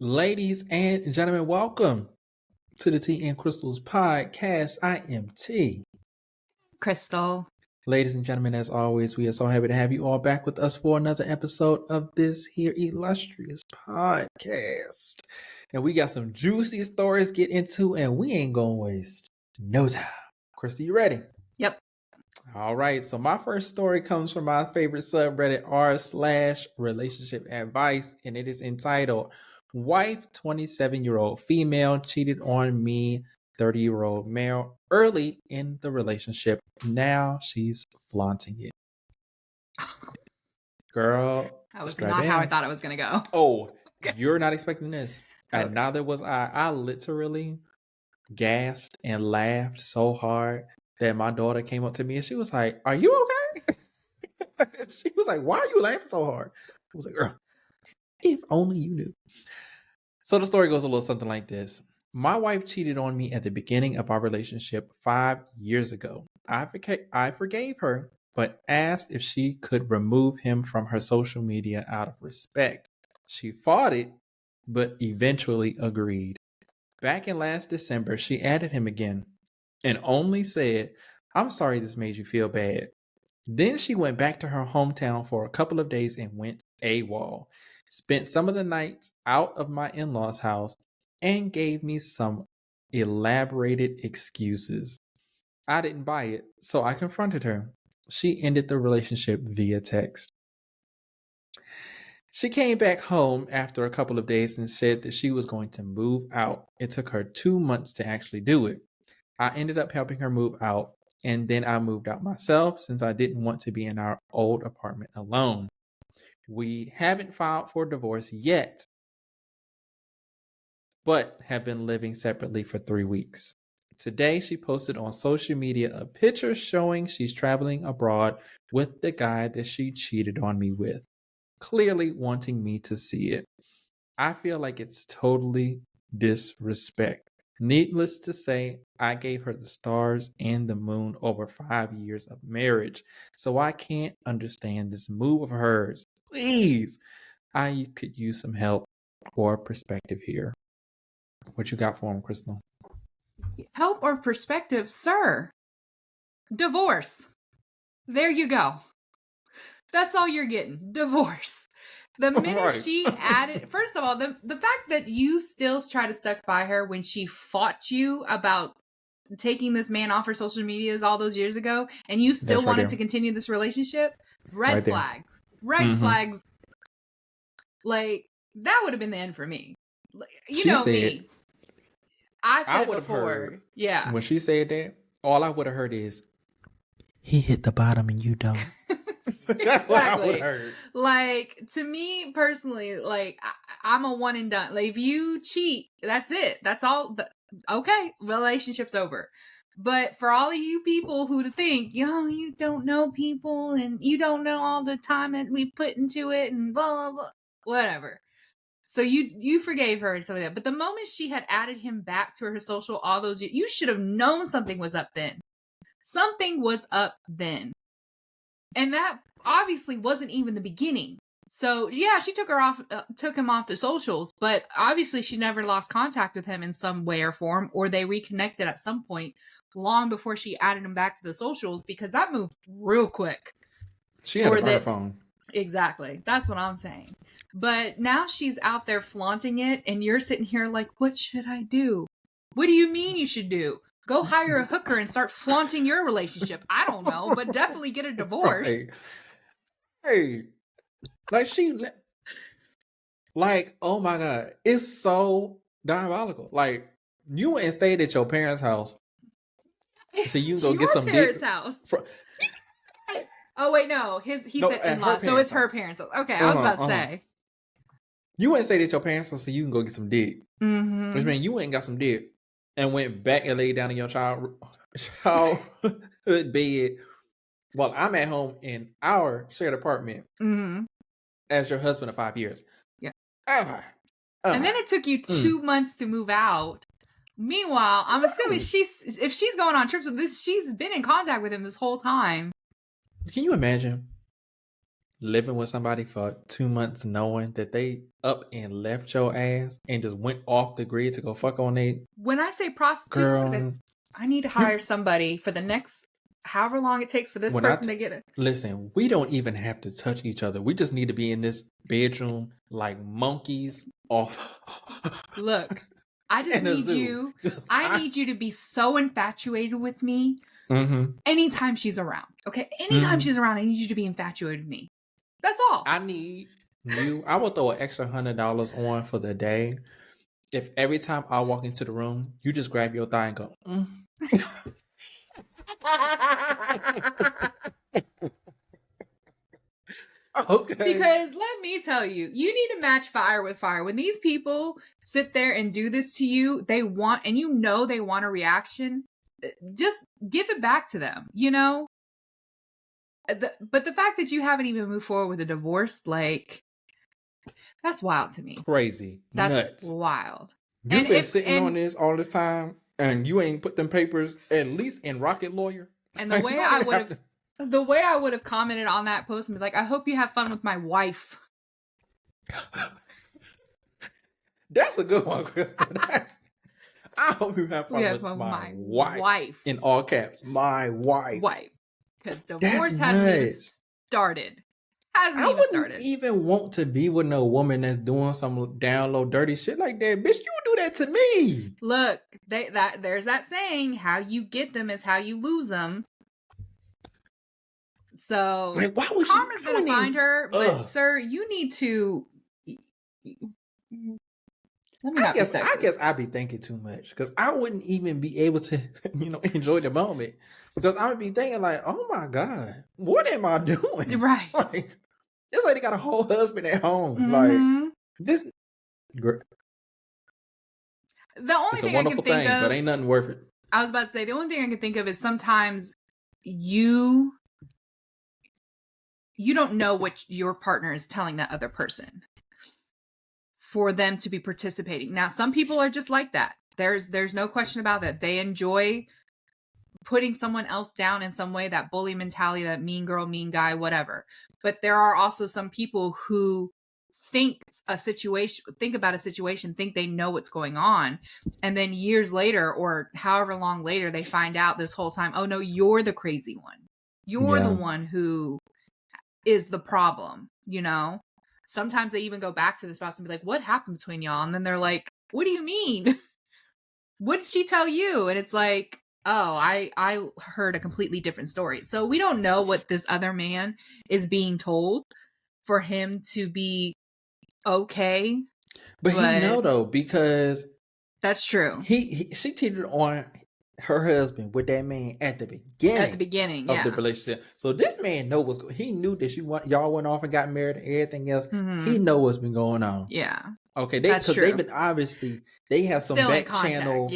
Ladies and gentlemen, welcome to the Tea and Crystals podcast. I am T. Crystal. Ladies and gentlemen, as always, we are so happy to have you all back with us for another episode of this here illustrious podcast. And we got some juicy stories to get into, and we ain't gonna waste no time. Crystal, you ready? Yep. All right, so my first story comes from my favorite subreddit r/relationship advice, and it is entitled Wife 27-year-old female cheated on me 30-year-old male early in the relationship. Now she's flaunting it. Girl, that was not how I thought it was going to go. Oh, you're not expecting this. Okay. And neither was I. I literally gasped and laughed so hard that my daughter came up to me and she was like, "Are you okay?" She was like, "Why are you laughing so hard?" I was like, "Girl, if only you knew." So the story goes a little something like this. My wife cheated on me at the beginning of our relationship 5 years ago. I forgave her, but asked if she could remove him from her social media out of respect. She fought it, but eventually agreed. Back in last December, she added him again and only said, "I'm sorry this made you feel bad." Then she went back to her hometown for a couple of days and went AWOL. Spent some of the nights out of my in-laws' house and gave me some elaborated excuses. I didn't buy it, so I confronted her. She ended the relationship via text. She came back home after a couple of days and said that she was going to move out. It took her 2 months to actually do it. I ended up helping her move out, and then I moved out myself since I didn't want to be in our old apartment alone. We haven't filed for divorce yet, but have been living separately for 3 weeks. Today, she posted on social media a picture showing she's traveling abroad with the guy that she cheated on me with, clearly wanting me to see it. I feel like it's totally disrespect. Needless to say, I gave her the stars and the moon over 5 years of marriage, so I can't understand this move of hers. Please, I could use some help or perspective here. What you got for him, Crystal? Help or perspective, sir? Divorce. There you go. That's all you're getting. Divorce. The minute she added, first of all, the fact that you still try to stick by her when she fought you about taking this man off her social medias all those years ago, and you still wanted to continue this relationship, red flags. Red flags. Like, that would have been the end for me. You know me. I've said it before. Yeah. When she said that, all I would have heard is, "He hit the bottom and you don't." That's what I would have heard. Like, to me personally, like, I'm a one and done. Like, if you cheat, that's it. That's all. Okay, relationship's over. But for all of you people who think, you don't know people and you don't know all the time that we put into it and blah, blah, blah, whatever. So you forgave her and stuff like that. But the moment she had added him back to her social all those years, you should have known something was up then. Something was up then. And that obviously wasn't even the beginning. So yeah, she took him off the socials, but obviously she never lost contact with him in some way or form, or they reconnected at some point long before she added him back to the socials, because that moved real quick. She had a burner phone. Exactly. That's what I'm saying. But now she's out there flaunting it, and you're sitting here like, what should I do? What do you mean you should do? Go hire a hooker and start flaunting your relationship. I don't know, but definitely get a divorce. Hey, like, oh my God, it's so diabolical. Like, you went and stayed at your parents' house, so you can go get some parents' house. Oh wait, no, he said in-law, so it's her parents' house. Okay, I was about to say. You went and stayed at your parents' house so you can go get some dick. Mm-hmm. Which means you went and got some dick and went back and laid down in your childhood bed while I'm at home in our shared apartment as your husband of 5 years. Yeah. And then it took you 2 months to move out. Meanwhile, I'm assuming if she's going on trips with this, she's been in contact with him this whole time. Can you imagine? living with somebody for 2 months, knowing that they up and left your ass and just went off the grid to go fuck on a When I say prostitute, girl. I need to hire somebody for the next however long it takes for this person to get it. Listen, we don't even have to touch each other. We just need to be in this bedroom like monkeys off. Look, I just In a need zoo. you. I need you to be so infatuated with me Mm-hmm. anytime she's around. Okay? Anytime she's around, I need you to be infatuated with me. That's all. I need you. I will throw an extra $100 on for the day if every time I walk into the room, you just grab your thigh and go, okay. Because let me tell you, you need to match fire with fire. When these people sit there and do this to you, they want, and you know they want a reaction, just give it back to them, you know? But the fact that you haven't even moved forward with a divorce, like, that's wild to me. Crazy. That's nuts. wild. You've been sitting on this all this time and you ain't put them papers at least in Rocket Lawyer. And the way I would have commented on that post and be like, I hope you have fun with my wife. That's a good one, Krista. I hope you have fun with my wife. In all caps, my wife. Because divorce hasn't even started. I wouldn't even want to be with no woman that's doing some down low dirty shit like that. Bitch, you do that to me. Look, there's that saying, how you get them is how you lose them. So like, why would karma's gonna find her, but sir, you need to I guess I'd be thinking too much because I wouldn't even be able to, enjoy the moment because I would be thinking like, oh my God, what am I doing? Right. Like, this lady got a whole husband at home. Like, this. The only thing I can think of, but ain't nothing worth it. I was about to say, the only thing I can think of is sometimes you don't know what your partner is telling that other person for them to be participating. Now, some people are just like that. There's no question about that. They enjoy putting someone else down in some way, that bully mentality, that mean girl, mean guy, whatever. But there are also some people who think about a situation, think they know what's going on. And then years later, or however long later, they find out this whole time, oh no, you're the crazy one. You're the one who is the problem, Sometimes they even go back to this spouse and be like, what happened between y'all? And then they're like, what do you mean? What did she tell you? And it's like, oh, I heard a completely different story. So we don't know what this other man is being told for him to be okay. But he know though, because that's true. She cheated on her husband with that man at the beginning of the relationship. So this man he knew that y'all went off and got married and everything else. He know what's been going on. Yeah. Okay, because they've been they have some back channel,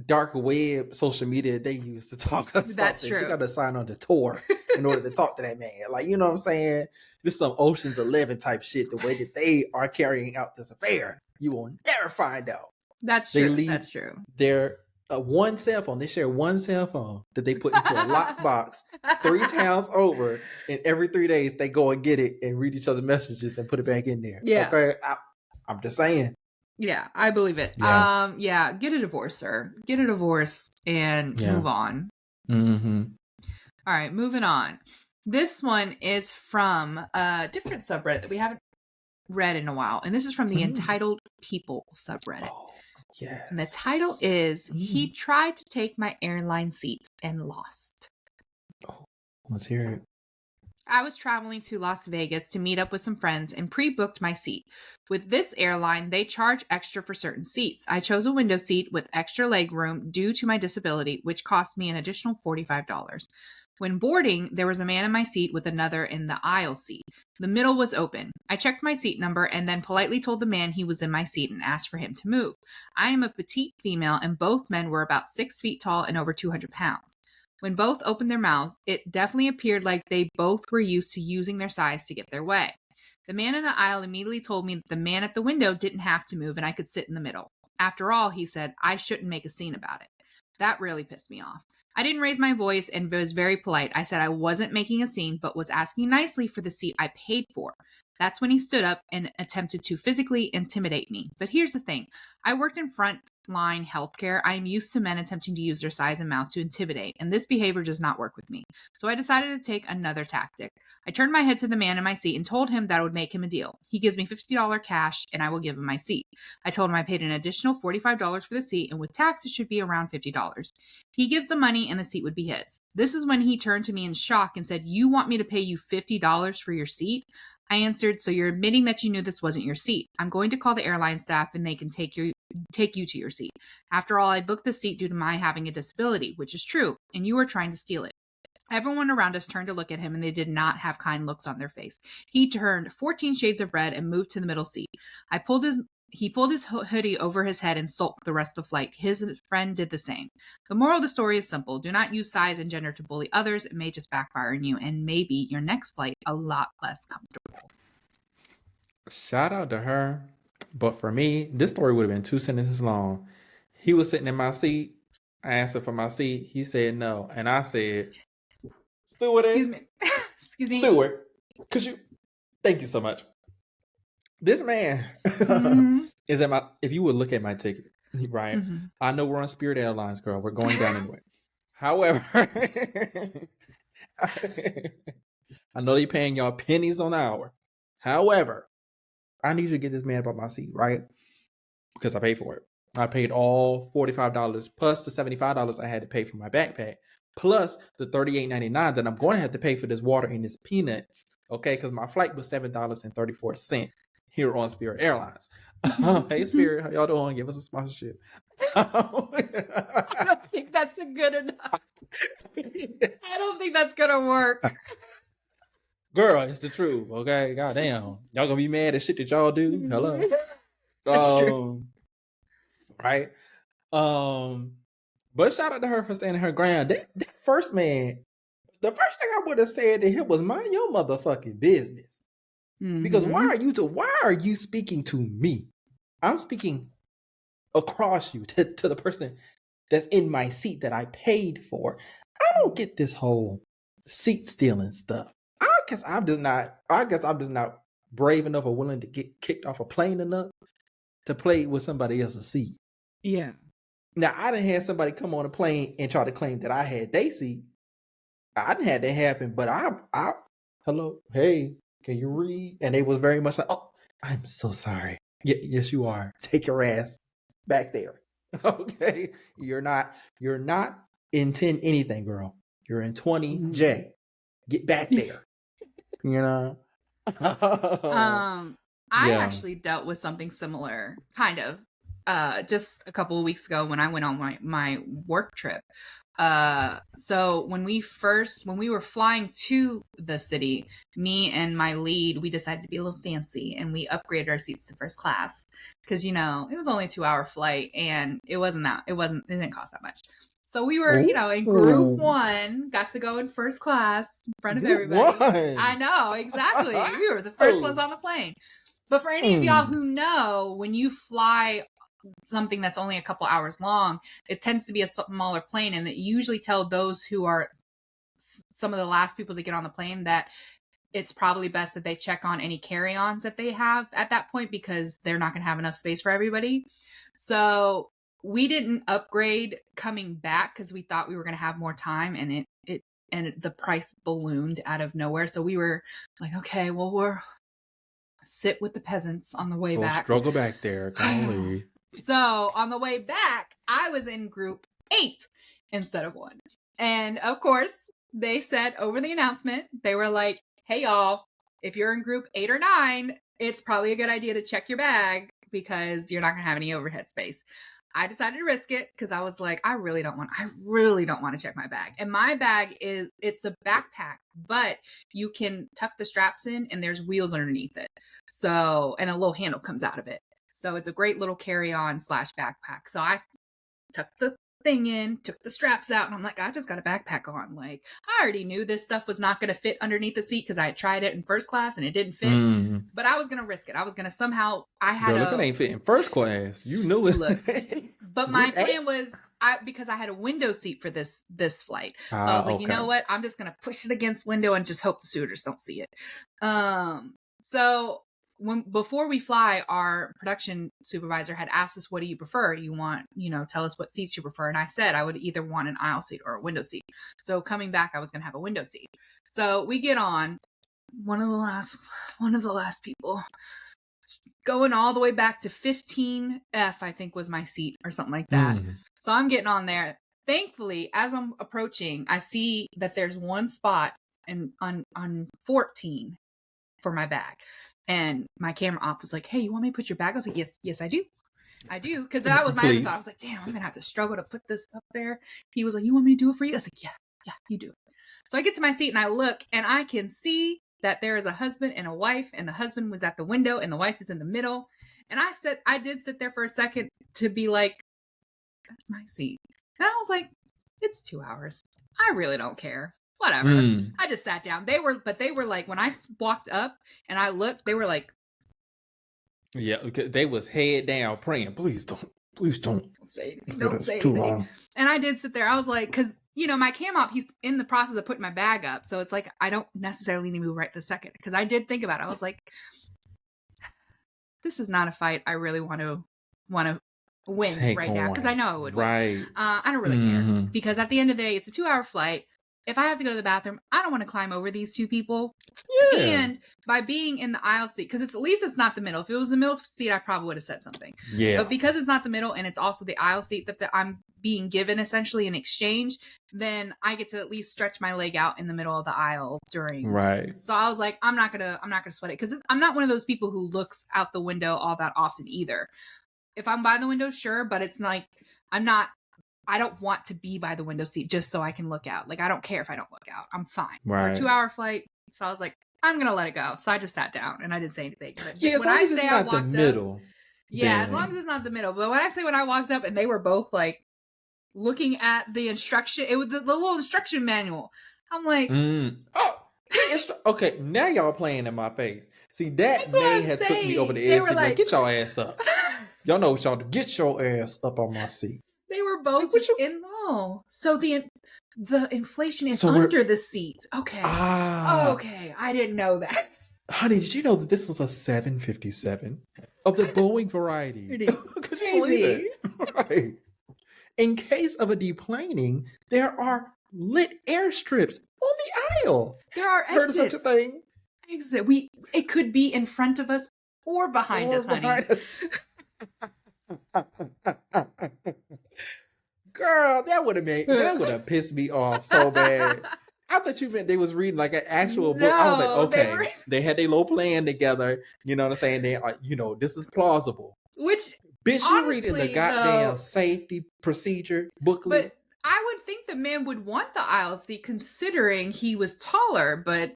dark web social media they use to talk. That's true. She got to sign on the tour in order to talk to that man. Like, you know what I'm saying? This is some Ocean's 11 type shit. The way that they are carrying out this affair, you will never find out. That's true. That's true. Their one cell phone. They share one cell phone that they put into a lockbox 3 towns over, and every 3 days they go and get it and read each other's messages and put it back in there. Yeah. Okay. I'm just saying. Yeah, I believe it. Yeah. Get a divorce, sir. Get a divorce and move on. Mm-hmm. All right, moving on. This one is from a different subreddit that we haven't read in a while, and this is from the Entitled People subreddit. Oh, yes. And the title is, He Tried to Take My Airline Seat and Lost. Oh, let's hear it. I was traveling to Las Vegas to meet up with some friends and pre-booked my seat. With this airline, they charge extra for certain seats. I chose a window seat with extra leg room due to my disability, which cost me an additional $45. When boarding, there was a man in my seat with another in the aisle seat. The middle was open. I checked my seat number and then politely told the man he was in my seat and asked for him to move. I am a petite female and both men were about 6 feet tall and over 200 pounds. When both opened their mouths, it definitely appeared like they both were used to using their size to get their way. The man in the aisle immediately told me that the man at the window didn't have to move and I could sit in the middle. After all, he said, I shouldn't make a scene about it. That really pissed me off. I didn't raise my voice and was very polite. I said I wasn't making a scene, but was asking nicely for the seat I paid for. That's when he stood up and attempted to physically intimidate me. But here's the thing. I worked in frontline healthcare. I am used to men attempting to use their size and mouth to intimidate, and this behavior does not work with me. So I decided to take another tactic. I turned my head to the man in my seat and told him that I would make him a deal. He gives me $50 cash, and I will give him my seat. I told him I paid an additional $45 for the seat, and with tax, it should be around $50. He gives the money, and the seat would be his. This is when he turned to me in shock and said, "You want me to pay you $50 for your seat?" I answered, "So you're admitting that you knew this wasn't your seat. I'm going to call the airline staff and they can take you to your seat. After all, I booked the seat due to my having a disability, which is true, and you were trying to steal it." Everyone around us turned to look at him, and they did not have kind looks on their face. He turned 14 shades of red and moved to the middle seat. He pulled his hoodie over his head and sulked the rest of the flight. His friend did the same. The moral of the story is simple. Do not use size and gender to bully others. It may just backfire on you and maybe your next flight a lot less comfortable. Shout out to her. But for me, this story would have been 2 sentences long. He was sitting in my seat. I asked him for my seat. He said no. And I said, "Stewardess." Excuse me. Excuse me. Steward, could you? Thank you so much. This man is at my, if you would look at my ticket, right? Mm-hmm. I know we're on Spirit Airlines, girl. We're going down anyway. However, I know they're paying y'all pennies on the hour. However, I need you to get this man about my seat, right? Because I paid for it. I paid all $45 plus the $75 I had to pay for my backpack, plus the $38.99 that I'm going to have to pay for this water and this peanuts. Okay, because my flight was $7.34 here on Spirit Airlines. Hey Spirit, how y'all doing? Give us a sponsorship. I don't think that's good enough. I don't think that's gonna work. Girl, it's the truth. Okay, goddamn, y'all gonna be mad at shit that y'all do. Hello. That's true. Right. But shout out to her for standing her ground. That first man, the first thing I would have said to him was, "Mind your motherfucking business." Because why are you speaking to me? I'm speaking across you to the person that's in my seat that I paid for. I don't get this whole seat stealing stuff. I guess I'm just not brave enough or willing to get kicked off a plane enough to play with somebody else's seat. Yeah. Now I done had somebody come on a plane and try to claim that I had their seat. I didn't have that happen, but I hello, hey, can you read? And they was very much like, "Oh, I'm so sorry." Yes, you are. Take your ass back there. Okay. You're not in 10 anything, girl. You're in 20J. Get back there. You know? I actually dealt with something similar, kind of, just a couple of weeks ago when I went on my work trip. So when we were flying to the city, me and my lead, we decided to be a little fancy and we upgraded our seats to first class because, it was only a 2-hour flight and it didn't cost that much. So we were, in group 1, got to go in first class in front of everybody. I know, exactly. We were the first ones on the plane. But for any of y'all who know, when you fly something that's only a couple hours long, it tends to be a smaller plane, and it usually tell those who are some of the last people to get on the plane that it's probably best that they check on any carry-ons that they have at that point because they're not going to have enough space for everybody. So we didn't upgrade coming back because we thought we were going to have more time, and the price ballooned out of nowhere. So we were like, okay, well, we're sit with the peasants on the way back. Struggle back there. Golly. So on the way back, I was in group 8 instead of 1. And of course, they said over the announcement, they were like, "Hey y'all, if you're in group 8 or 9, it's probably a good idea to check your bag because you're not going to have any overhead space." I decided to risk it because I was like, I really don't want to check my bag. And my bag it's a backpack, but you can tuck the straps in and there's wheels underneath it. So, and a little handle comes out of it. So it's a great little carry-on / backpack. So I tucked the thing in, took the straps out, and I'm like, I just got a backpack on. Like, I already knew this stuff was not going to fit underneath the seat because I had tried it in first class and it didn't fit. But I was going to risk it. I was going to somehow, Girl, look, it ain't fit in first class. You knew it. Look, but my plan was because I had a window seat for this flight. So I was like, you know what? I'm just gonna push it against window and just hope the stewardess don't see it. So before we fly, our production supervisor had asked us, what do you prefer? Do you want, tell us what seats you prefer. And I said I would either want an aisle seat or a window seat. So coming back, I was going to have a window seat. So we get on, one of the last people, going all the way back to 15F, I think was my seat or something like that. So I'm getting on there. Thankfully, as I'm approaching, I see that there's one spot on 14 for my bag. And my camera op was like, hey, you want me to put your bag? I was like, yes, I do. Because that was my other thought. I was like, damn, I'm going to have to struggle to put this up there. He was like, you want me to do it for you? I was like, yeah, you do it. So I get to my seat and I look and I can see that there is a husband and a wife, and the husband was at the window and the wife is in the middle. And I did sit there for a second to be like, that's my seat. And I was like, it's 2 hours. I really don't care. Whatever. I just sat down. They were like, when I walked up and I looked, they were like, yeah, they was head down praying, please don't say anything. Don't say anything. And I did sit there. I was like, because my cam op, he's in the process of putting my bag up, so it's like I don't necessarily need to move right this second, because I did think about it. I was like, this is not a fight I really want to win right now, because I know I would win. Right. I don't really care, because at the end of the day, it's a 2-hour flight. If I have to go to the bathroom, I don't want to climb over these two people. Yeah. And by being in the aisle seat, because at least it's not the middle. If it was the middle seat, I probably would have said something. Yeah. But because it's not the middle and it's also the aisle seat that I'm being given essentially in exchange, then I get to at least stretch my leg out in the middle of the aisle during. Right. So I was like, I'm not gonna sweat it, because I'm not one of those people who looks out the window all that often either. If I'm by the window, sure, but it's like I don't want to be by the window seat just so I can look out. Like, I don't care if I don't look out. I'm fine. Right. Or 2-hour flight. So I was like, I'm going to let it go. So I just sat down and I didn't say anything. Yeah, as long as it's not the middle. Yeah, as long as it's not the middle. But when I walked up and they were both like looking at the instruction, it was the little instruction manual. I'm like, okay, now y'all playing in my face. See, that man had took me over the edge. They were like, get your ass up. Y'all know what y'all do. Get your ass up on my seat. They were both in low. So the inflation is under the seat. Okay. Okay. I didn't know that. Honey, did you know that this was a 757 of the Boeing variety? Could you believe it? Right. In case of a deplaning, there are lit airstrips on the aisle. There are exits. Heard of such a thing? Exit. It could be in front of us or behind us, honey. Girl, that would have pissed me off so bad. I thought you meant they was reading like an actual book. I was like, okay, they had their little plan together. You know what I'm saying? They are, this is plausible. Which, bitch, you reading the goddamn safety procedure booklet. But I would think the man would want the aisle seat, considering he was taller, but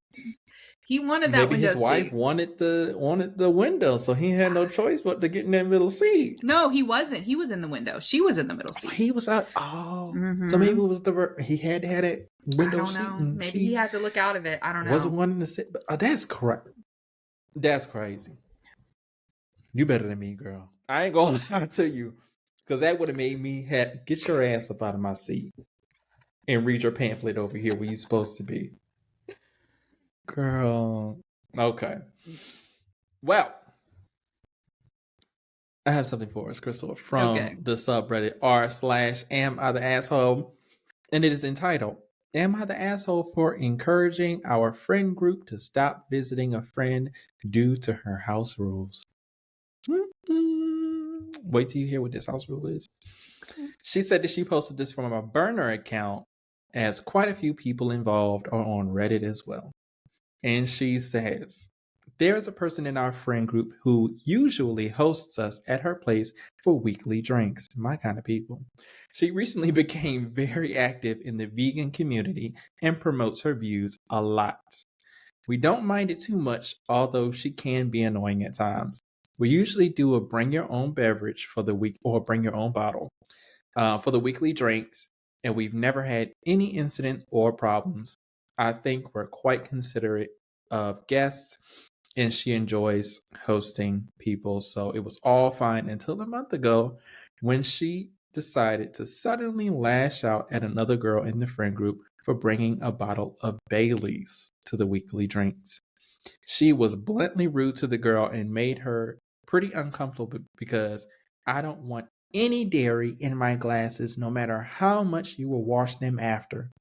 he wanted that window seat. Maybe his wife wanted the window, so he had no choice but to get in that middle seat. No, he wasn't. He was in the window. She was in the middle seat. He was out. Oh, so maybe it was he had to have that window seat. I don't know. Maybe he had to look out of it. I don't know. Wasn't wanting to sit. But, that's correct. That's crazy. You better than me, girl. I ain't gonna lie to you, because that would have made me get your ass up out of my seat and read your pamphlet over here where you're supposed to be. Girl. Okay. Well, I have something for us, Crystal, from the subreddit r/am I the asshole, and it is entitled, "Am I the asshole for encouraging our friend group to stop visiting a friend due to her house rules?" Wait till you hear what this house rule is. She said that she posted this from a burner account, as quite a few people involved are on Reddit as well. And she says, there is a person in our friend group who usually hosts us at her place for weekly drinks. My kind of people. She recently became very active in the vegan community and promotes her views a lot. We don't mind it too much, although she can be annoying at times. We usually do a bring your own beverage for the week, or bring your own bottle for the weekly drinks, and we've never had any incidents or problems. I think we're quite considerate of guests, and she enjoys hosting people. So it was all fine until a month ago when she decided to suddenly lash out at another girl in the friend group for bringing a bottle of Bailey's to the weekly drinks. She was bluntly rude to the girl and made her pretty uncomfortable because I don't want any dairy in my glasses, no matter how much you will wash them after.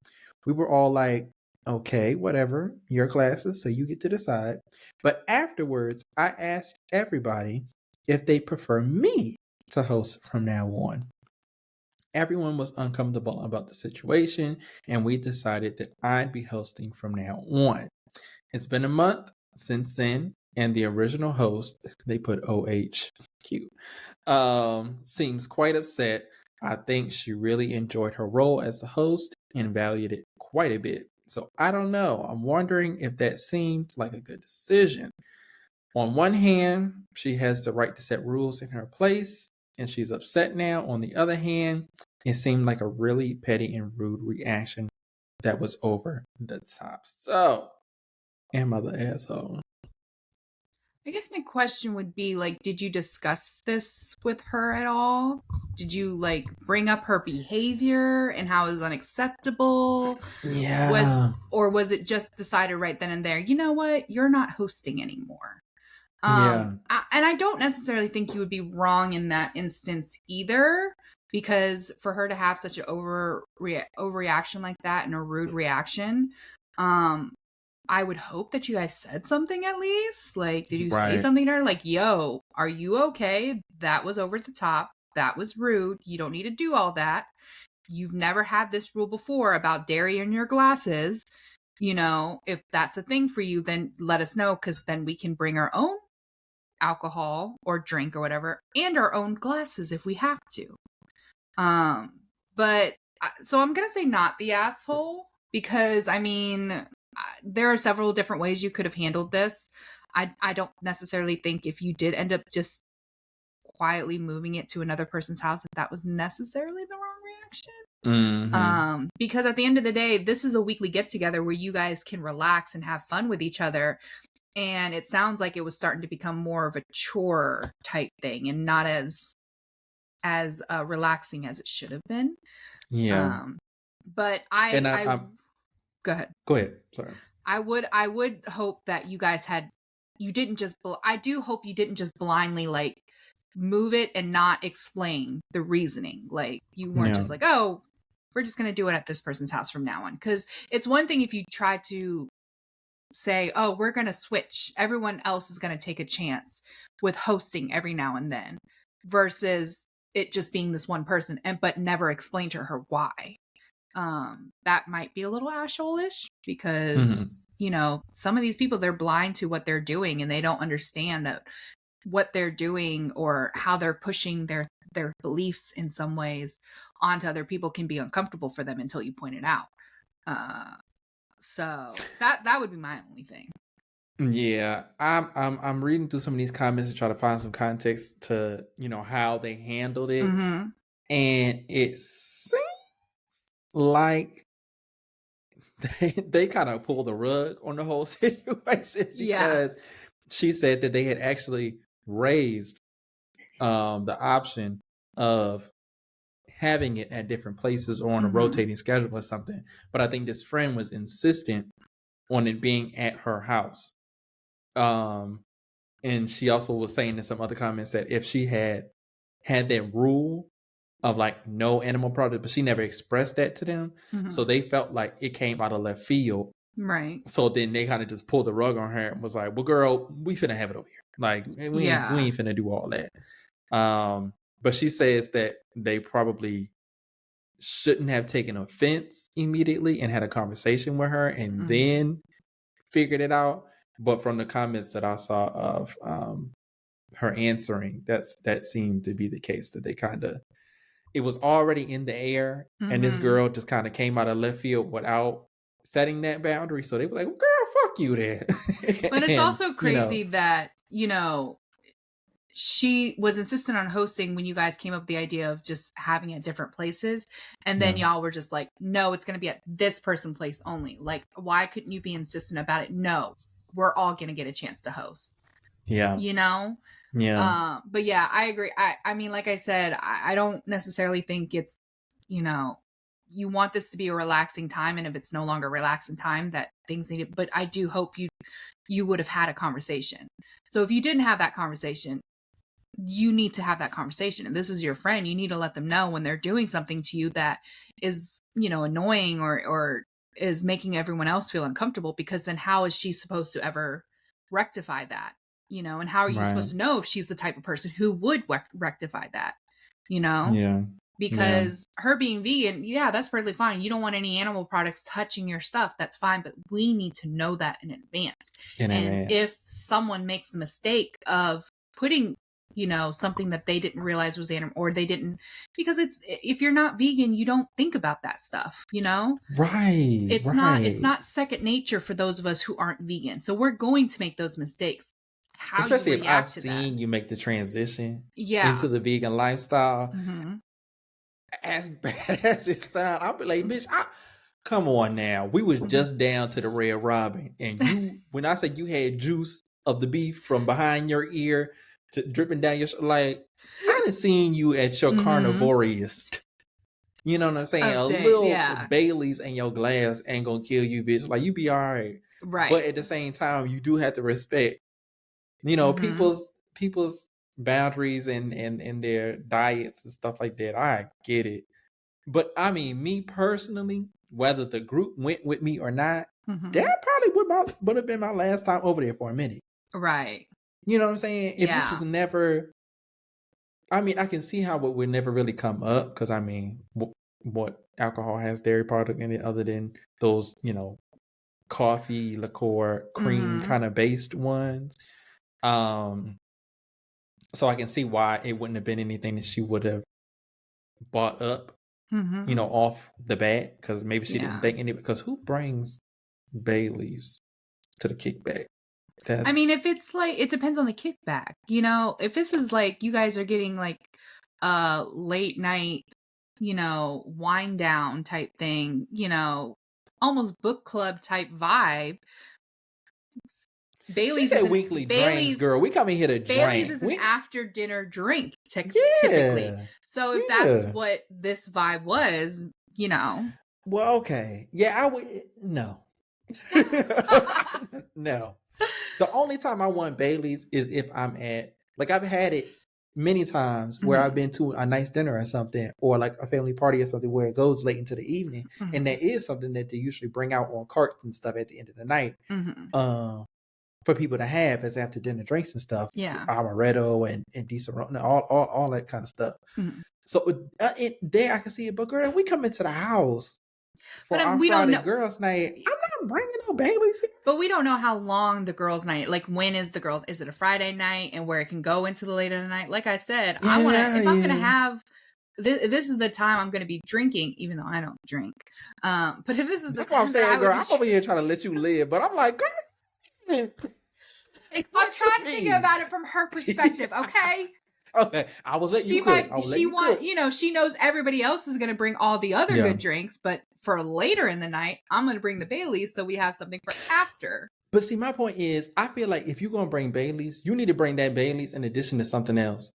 We were all like, okay, whatever, your glasses, so you get to decide. But afterwards, I asked everybody if they prefer me to host from now on. Everyone was uncomfortable about the situation, and we decided that I'd be hosting from now on. It's been a month since then, and the original host, they put OH, cute, seems quite upset. I think she really enjoyed her role as the host and valued it quite a bit. So I don't know. I'm wondering if that seemed like a good decision. On one hand, she has the right to set rules in her place, and she's upset now. On the other hand, it seemed like a really petty and rude reaction that was over the top. So, am I the asshole? I guess my question would be like, did you discuss this with her at all? Did you like bring up her behavior and how it was unacceptable? Yeah. Or was it just decided right then and there, you know what, you're not hosting anymore? Yeah. And I don't necessarily think you would be wrong in that instance either, because for her to have such an overreaction like that and a rude reaction, I would hope that you guys said something at least. Like, did you say Right. something to her? Like, yo, are you okay? That was over the top. That was rude. You don't need to do all that. You've never had this rule before about dairy in your glasses. You know, if that's a thing for you, then let us know, because then we can bring our own alcohol or drink or whatever and our own glasses if we have to. But so I'm going to say not the asshole, because I mean, there are several different ways you could have handled this. I don't necessarily think if you did end up just quietly moving it to another person's house, that was necessarily the wrong reaction. Mm-hmm. Because at the end of the day, this is a weekly get together where you guys can relax and have fun with each other. And it sounds like it was starting to become more of a chore type thing and not as relaxing as it should have been. Yeah. But And I go ahead. Go ahead. Sorry. I would hope that you guys I do hope you didn't just blindly like move it and not explain the reasoning. Like, you weren't just like, oh, we're just going to do it at this person's house from now on. Because it's one thing if you try to say, oh, we're going to switch. Everyone else is going to take a chance with hosting every now and then, versus it just being this one person, but never explain to her why. That might be a little asshole-ish, because you know, some of these people, they're blind to what they're doing and they don't understand that what they're doing or how they're pushing their beliefs in some ways onto other people can be uncomfortable for them until you point it out. So that would be my only thing. Yeah, I'm reading through some of these comments to try to find some context to, you know, how they handled it. Mm-hmm. And it seems like they kind of pulled the rug on the whole situation, because she said that they had actually raised the option of having it at different places or on a rotating schedule or something. But I think this friend was insistent on it being at her house. And she also was saying in some other comments that if she had that rule of like no animal products, but she never expressed that to them. So they felt like it came out of left field. Right. So then they kind of just pulled the rug on her and was like, well, girl, we finna have it over here. Like, we ain't finna do all that. But she says that they probably shouldn't have taken offense immediately and had a conversation with her and then figured it out. But from the comments that I saw of her answering, that seemed to be the case, that they kind of, it was already in the air, and this girl just kind of came out of left field without setting that boundary. So they were like, well, girl, fuck you then. But it's also crazy that, you know, she was insistent on hosting when you guys came up with the idea of just having it at different places. And then y'all were just like, no, it's going to be at this person place only. Like, why couldn't you be insistent about it? No, we're all going to get a chance to host. Yeah. You know? Yeah. But yeah, I agree. I mean, like I said, I don't necessarily think it's, you want this to be a relaxing time, and if it's no longer a relaxing time, that things need it. But I do hope you would have had a conversation. So if you didn't have that conversation, you need to have that conversation. And this is your friend. You need to let them know when they're doing something to you that is, annoying or is making everyone else feel uncomfortable, because then how is she supposed to ever rectify that? And how are you Right. supposed to know if she's the type of person who would rectify that? You know? Yeah. Yeah. Because her being vegan, yeah, that's perfectly fine. You don't want any animal products touching your stuff. That's fine. But we need to know that in advance. In And if advance. someone makes the mistake of putting, something that they didn't realize was animal, or they didn't, because if you're not vegan, you don't think about that stuff, Right. It's Right. not second nature for those of us who aren't vegan. So we're going to make those mistakes. How you Especially if I've react to that. seen you make the transition Yeah. into the vegan lifestyle. Mm-hmm. As bad as it sounds, I'll be like, bitch, come on now. We was just down to the Red Robin. And you, when I said you had juice of the beef from behind your ear to dripping down your, like, I done seen you at your carnivorous. You know what I'm saying? A little Bailey's in your glass ain't gonna kill you, bitch. Like, you be all right. Right. But at the same time, you do have to respect, people's boundaries and their diets and stuff like that. I get it. But I mean, me personally, whether the group went with me or not, that probably would have been my last time over there for a minute. Right. You know what I'm saying? If this was never, I mean, I can see how it would never really come up, because I mean, what alcohol has dairy product in it other than those, coffee, liqueur, cream kind of based ones. So I can see why it wouldn't have been anything that she would have bought up, off the bat, because maybe she didn't think any, because who brings Bailey's to the kickback? I mean, if it's like, it depends on the kickback, if this is like, you guys are getting like late night, wind down type thing, almost book club type vibe. Bailey's, she said weekly drinks, girl. We come in here to drink. Bailey's is an after dinner drink, typically. So if that's what this vibe was, Well, okay. Yeah, I would. No. No. The only time I want Bailey's is if I'm at, like, I've had it many times where I've been to a nice dinner or something, or like a family party or something where it goes late into the evening. And that is something that they usually bring out on carts and stuff at the end of the night. For people to have as after dinner drinks and stuff. Yeah. Amaretto and decent, all that kind of stuff. So there I can see it. But girl, we come into the house for our Friday girls' night. I'm not bringing no Bailey's here. But we don't know how long the girls' night. Like, when is the girls? Is it a Friday night and where it can go into the later night? Like I said, if I'm gonna have. This is the time I'm going to be drinking, even though I don't drink. But if this is the That's time, what I'm saying, girl. I'm over here trying to let you live, but I'm like, girl. I'm trying to think about it from her perspective, okay? Okay, I was letting you cook. She knows everybody else is going to bring all the other good drinks, but for later in the night, I'm going to bring the Baileys so we have something for after. But see, my point is, I feel like if you're going to bring Baileys, you need to bring that Baileys in addition to something else.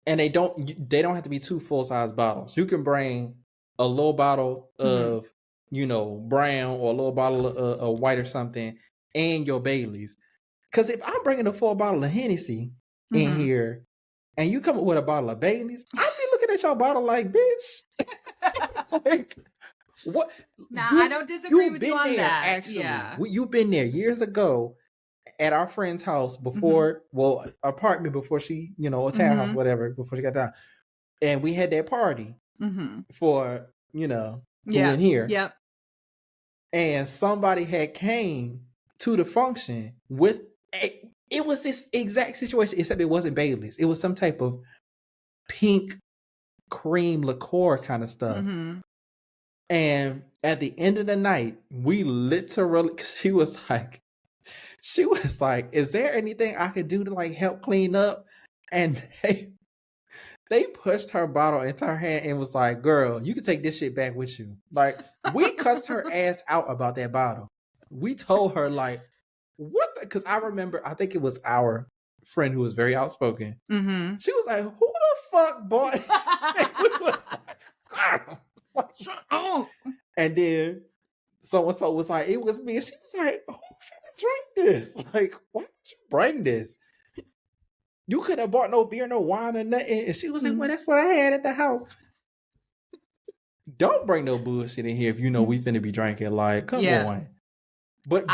And they don't have to be 2 full-size bottles. You can bring a little bottle of, brown, or a little bottle of white or something, and your Baileys. Because if I'm bringing a full bottle of Hennessy in here, and you come up with a bottle of Baileys, I'd be looking at your bottle like, bitch. Like, what? Nah, I don't disagree with you on that. Actually, you've been there years ago at our friend's house before, apartment before she, a townhouse, whatever, before she got down. And we had that party for, who in here. Yep. And somebody had came to the function with it was this exact situation, except it wasn't Bailey's. It was some type of pink cream liqueur kind of stuff. And at the end of the night, we literally, she was like, is there anything I could do to like help clean up? And they pushed her bottle into her hand and was like, girl, you can take this shit back with you. Like, we cussed her ass out about that bottle. We told her, like, what? Because I remember, I think it was our friend who was very outspoken. Mm-hmm. She was like, "Who the fuck, boy?" We was like, "Girl, like, Shut up. and then so and so was like, "It was me," and she was like, "Who finna drink this? Like, why would you bring this? You could have bought no beer, no wine, or nothing." And she was like, "Well, that's what I had at the house." Don't bring no bullshit in here if you know we finna be drinking. Like, come Yeah. on. But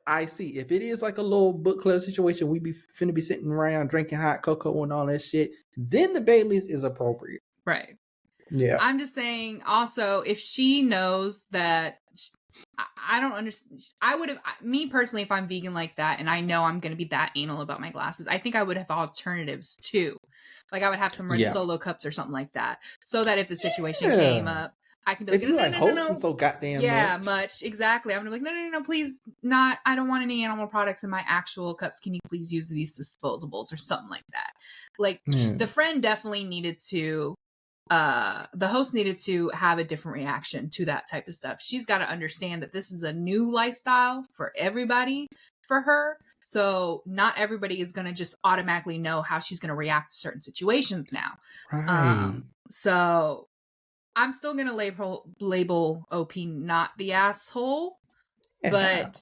I see if it is like a little book club situation, we be finna be sitting around drinking hot cocoa and all that shit. Then the Baileys is appropriate. Right. Yeah. I'm just saying. Also, if she knows that, I don't understand. I would have, me personally, if I'm vegan like that, and I know I'm going to be that anal about my glasses, I think I would have alternatives too. Like I would have some red Solo cups or something like that, so that if the situation came up, I can be like, if you like hosting so goddamn much. Exactly. I'm gonna be like, no, please, not. I don't want any animal products in my actual cups. Can you please use these disposables or something like that? Like the friend definitely needed to. The host needed to have a different reaction to that type of stuff. She's got to understand that this is a new lifestyle for everybody, for her. So not everybody is going to just automatically know how she's going to react to certain situations now. Right. So I'm still going to label OP not the asshole, but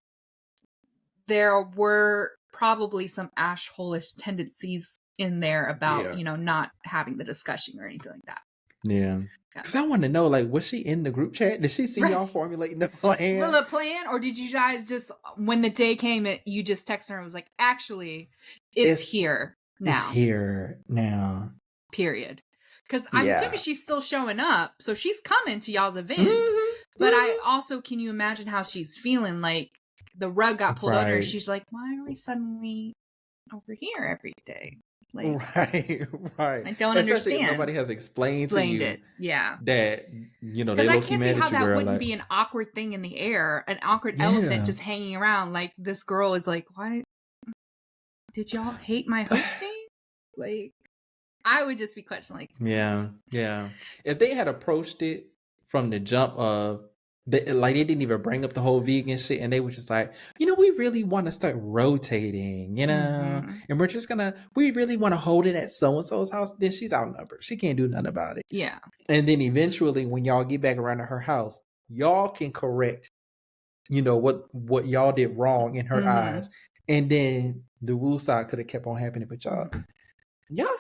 there were probably some asshole-ish tendencies in there about, not having the discussion or anything like that. Yeah. Because I want to know, like, was she in the group chat? Did she see y'all formulating the plan? Well, the plan, or did you guys just, when the day came, you just texted her and was like, actually, it's here now. It's here now. Period. Because I'm assuming she's still showing up, so she's coming to y'all's events. But I also, can you imagine how she's feeling? Like, the rug got pulled under her. She's like, why are we suddenly over here every day? Like, right. I don't understand. Nobody has explained to you it. Yeah. That, they because I can't see how that girl, wouldn't be an awkward thing in the air, an awkward elephant just hanging around. Like, this girl is like, why did y'all hate my hosting? Like, I would just be questioning, like, yeah. If they had approached it from the jump of they didn't even bring up the whole vegan shit, and they were just like, we really want to start rotating, and we really want to hold it at so and so's house. Then she's outnumbered. She can't do nothing about it. Yeah. And then eventually, when y'all get back around to her house, y'all can correct, what y'all did wrong in her eyes, and then the woo side could have kept on happening, but y'all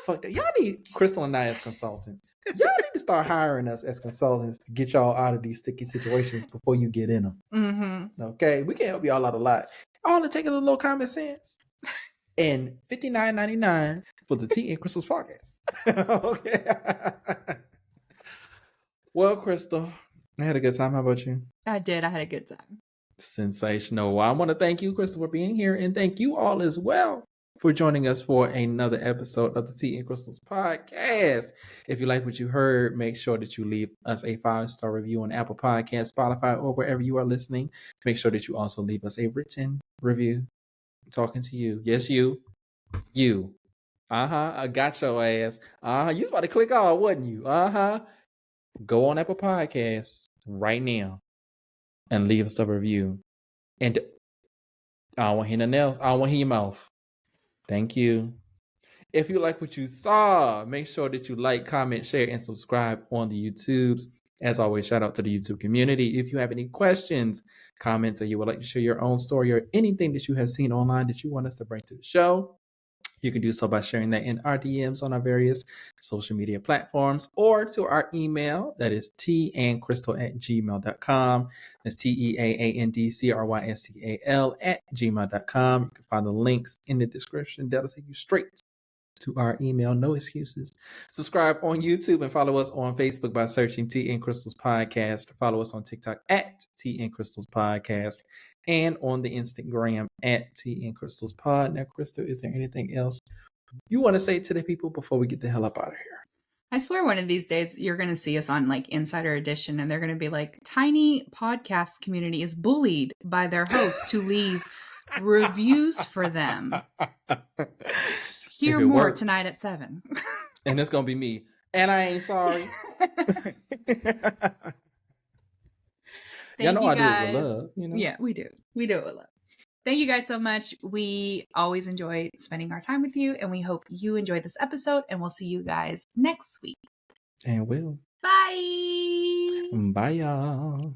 fucked up. Y'all need Crystal and I as consultants. Y'all need to start hiring us as consultants to get y'all out of these sticky situations before you get in them. Okay, we can help y'all out a lot. All it takes is a little common sense. And $59.99 for the Tea and Crystal's podcast. Okay. Well, Crystal, I had a good time. How about you? I did. I had a good time. Sensational. Well, I want to thank you, Crystal, for being here, and thank you all as well for joining us for another episode of the Tea and Crystals podcast. If you like what you heard, make sure that you leave us a 5-star review on Apple Podcasts, Spotify, or wherever you are listening. Make sure that you also leave us a written review. I'm talking to you. Yes, you. I got your ass. You was about to click on, wasn't you? Go on Apple Podcasts right now and leave us a review. And I don't want to hear nothing else. I don't want to hear your mouth. Thank you. If you like what you saw, make sure that you like, comment, share, and subscribe on the YouTubes. As always, shout out to the YouTube community. If you have any questions, comments, or you would like to share your own story or anything that you have seen online that you want us to bring to the show, you can do so by sharing that in our DMs on our various social media platforms or to our email. That is teaandcrystal@gmail.com. That's teaandcrystal@gmail.com. You can find the links in the description. That'll take you straight to our email. No excuses. Subscribe on YouTube and follow us on Facebook by searching Tea and Crystals Podcast. Follow us on TikTok at Tea and Crystals Podcast. And on the Instagram at Tea and Crystals Pod. Now, Crystal, is there anything else you want to say to the people before we get the hell up out of here? I swear one of these days you're going to see us on like Insider Edition and they're going to be like, tiny podcast community is bullied by their hosts to leave reviews for them. Hear more tonight at 7. And it's going to be me. And I ain't sorry. Y'all know I do it with love. Yeah, we do. We do it with love. Thank you guys so much. We always enjoy spending our time with you, and we hope you enjoyed this episode, and we'll see you guys next week. And we'll. Bye. Bye, y'all.